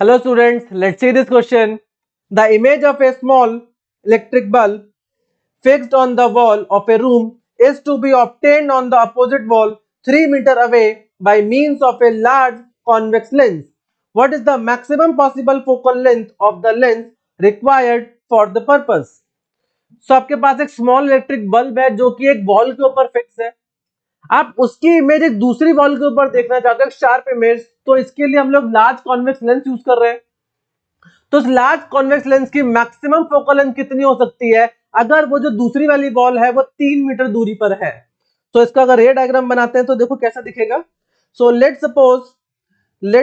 Hello students, let's see this question. The image of a small electric bulb fixed on the wall of a room is to be obtained on the opposite wall 3 meters away by means of a large convex lens. What is the maximum possible focal length of the lens required for the purpose? So आपके पास एक small electric bulb है जो कि एक wall के ऊपर fix है। आप उसकी इमेज एक दूसरी वॉल के ऊपर देखना चाहते हो, शार्प इमेज, तो इसके लिए हम लोग लार्ज कॉन्वेक्स लेंस यूज कर रहे हैं। तो इस लार्ज कॉन्वेक्स लेंस की मैक्सिमम फोकल लेंथ कितनी हो सकती है अगर वो जो दूसरी वाली वॉल है वो 3 मीटर दूरी पर है। तो इसका अगर रे डायग्राम बनाते हैं तो देखो कैसा दिखेगा। सो लेट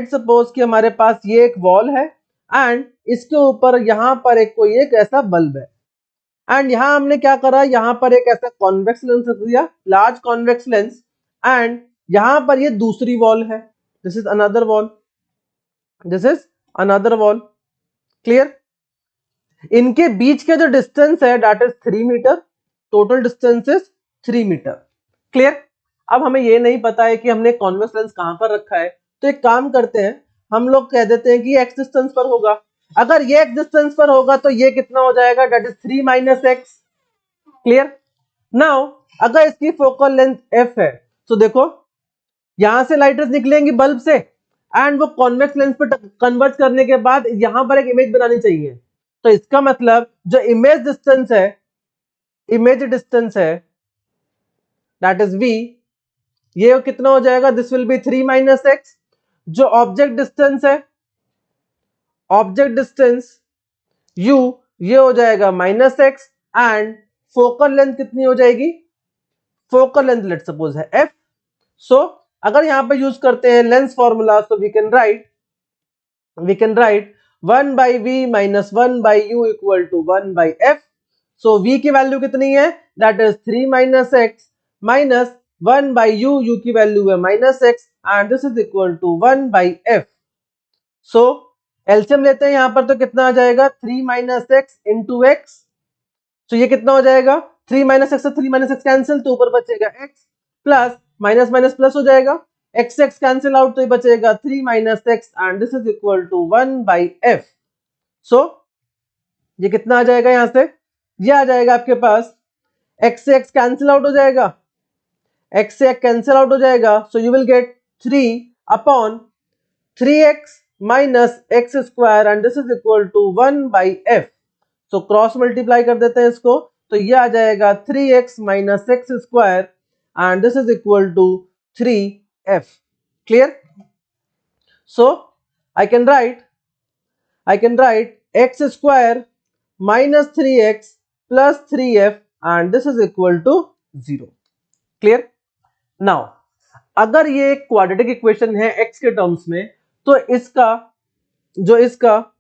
सपोज कि हमारे पास ये एक वॉल है एंड इसके ऊपर यहां पर एक कोई एक ऐसा बल्ब है एंड यहां हमने क्या करा, यहां पर एक ऐसा कॉन्वेक्स लेंस रख दिया, लार्ज कॉन्वेक्स लेंस, एंड यहां पर ये दूसरी वॉल है, this is another wall, this is another wall. Clear? इनके बीच का जो डिस्टेंस है that is 3 metre, total distance is 3 metre. Clear? अब हमें ये नहीं पता है कि हमने कॉन्वेक्स लेंस कहां पर रखा है, तो एक काम करते हैं, हम लोग कह देते हैं कि एक्स डिस्टेंस पर होगा। अगर ये एक्स डिस्टेंस पर होगा तो ये कितना हो जाएगा, that is 3 minus x. Clear? Now अगर इसकी फोकल लेंथ एफ है तो देखो यहां से लाइट रेज निकलेंगी बल्ब से एंड वो कॉन्वेक्स लेंस पे कन्वर्ट करने के बाद यहां पर एक इमेज बनानी चाहिए। तो इसका मतलब जो इमेज डिस्टेंस है दैट इज v, ये कितना हो जाएगा, this will be 3 minus x. जो ऑब्जेक्ट डिस्टेंस u, ये हो जाएगा minus x and focal length कितनी हो जाएगी, फोकल लेंथ लेट सपोज है f। सो अगर यहां पे यूज करते हैं लेंस फॉर्मूला, तो we can write 1 by v minus 1 by u equal to 1 by f। So v की वैल्यू कितनी है, that is 3 minus x minus 1 by u, u की वैल्यू है minus x and this is equal to 1 by f। So LCM लेते हैं यहां पर तो कितना आ जाएगा, 3 माइनस एक्स इंटू एक्स। तो ये कितना हो जाएगा, 3 माइनस एक्स से 3 माइनस एक्स कैंसिल, तो ऊपर बचेगा x plus minus minus plus हो जाएगा, एक्स एक्स कैंसिल आउट, तो ये बचेगा 3 minus x and this is equal to 1 by f. So ये कितना आ जाएगा, यहां से ये आ जाएगा आपके पास, एक्स से एक्स कैंसिल आउट हो जाएगा, एक्स से एक्स कैंसिल आउट हो जाएगा, so you will get 3 upon 3x minus x square and this is equal to 1 by f. तो क्रॉस मल्टीप्लाई कर देते हैं इसको, तो ये आ जाएगा 3x minus x square and this is equal to 3f। Clear? So I can write x square minus 3x plus 3f and this is equal to 0। Clear? Now अगर ये एक क्वाड्रेटिक इक्वेशन है x के terms में, तो इसका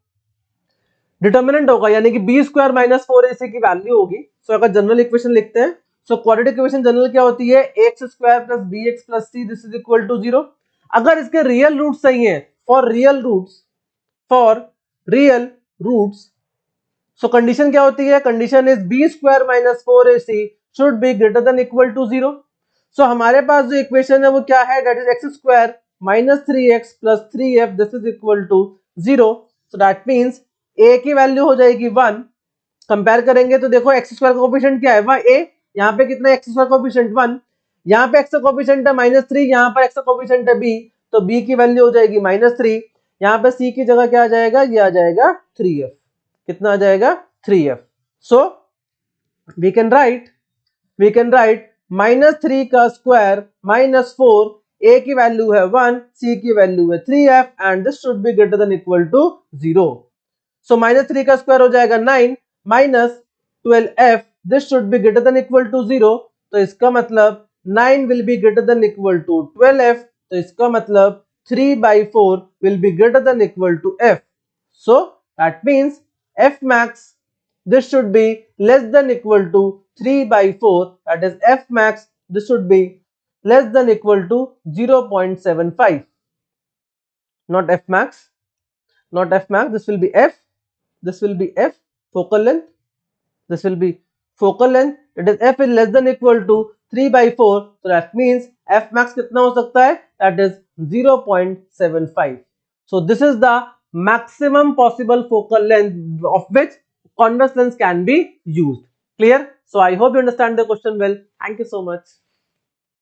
determinant होगा यानी कि बी स्क्वायर माइनस 4ac की वैल्यू होगी। सो अगर जनरल इक्वेशन लिखते हैं, सो क्वाड्रेटिक इक्वेशन जनरल क्या होती है, x square plus b x plus c this is equal to 0। अगर इसके रियल रूट सही है, for real roots, so condition क्या होती है, condition is b square minus 4ac should be greater than equal to 0। So हमारे पास जो इक्वेशन है वो क्या है, that is x square minus 3x plus 3f this is equal to 0। So that means a की वैल्यू हो जाएगी 1। कंपेयर करेंगे तो देखो एक्स स्क्वायर का कोफिशिएंट क्या है, a, यहाँ पे कितना एक्स स्क्वायर कोफिशिएंट 1, यहाँ पे एक्स का कोफिशिएंट है माइनस 3, यहाँ पर एक्स का कोफिशिएंट है b, तो b की वैल्यू हो जाएगी माइनस 3, यहाँ पे c की जगह क्या आ जाएगा, ये आ जाएगा 3f। कितना आ जाएगा, 3f। So we can write minus 3 का स्क्वायर माइनस 4, a की वैल्यू है 1, c की वैल्यू है 3f and this should be greater than equal to 0। So minus 3 का स्क्वायर हो जाएगा 9 minus 12f this should be greater than equal to 0। तो इसका मतलब 9 will be greater than equal to 12f, तो इसका मतलब 3 by 4 will be greater than equal to f. So that means f max this should be less than equal to 3 by 4, that is f max this should be less than equal to 0.75, not f max, this will be f focal length, this will be focal length, that is f is less than equal to 3 by 4, so that means f max कितना हो सकता है, that is 0.75. So this is the maximum possible focal length of which convex lens can be used. Clear? So I hope you understand the question well. Thank you so much.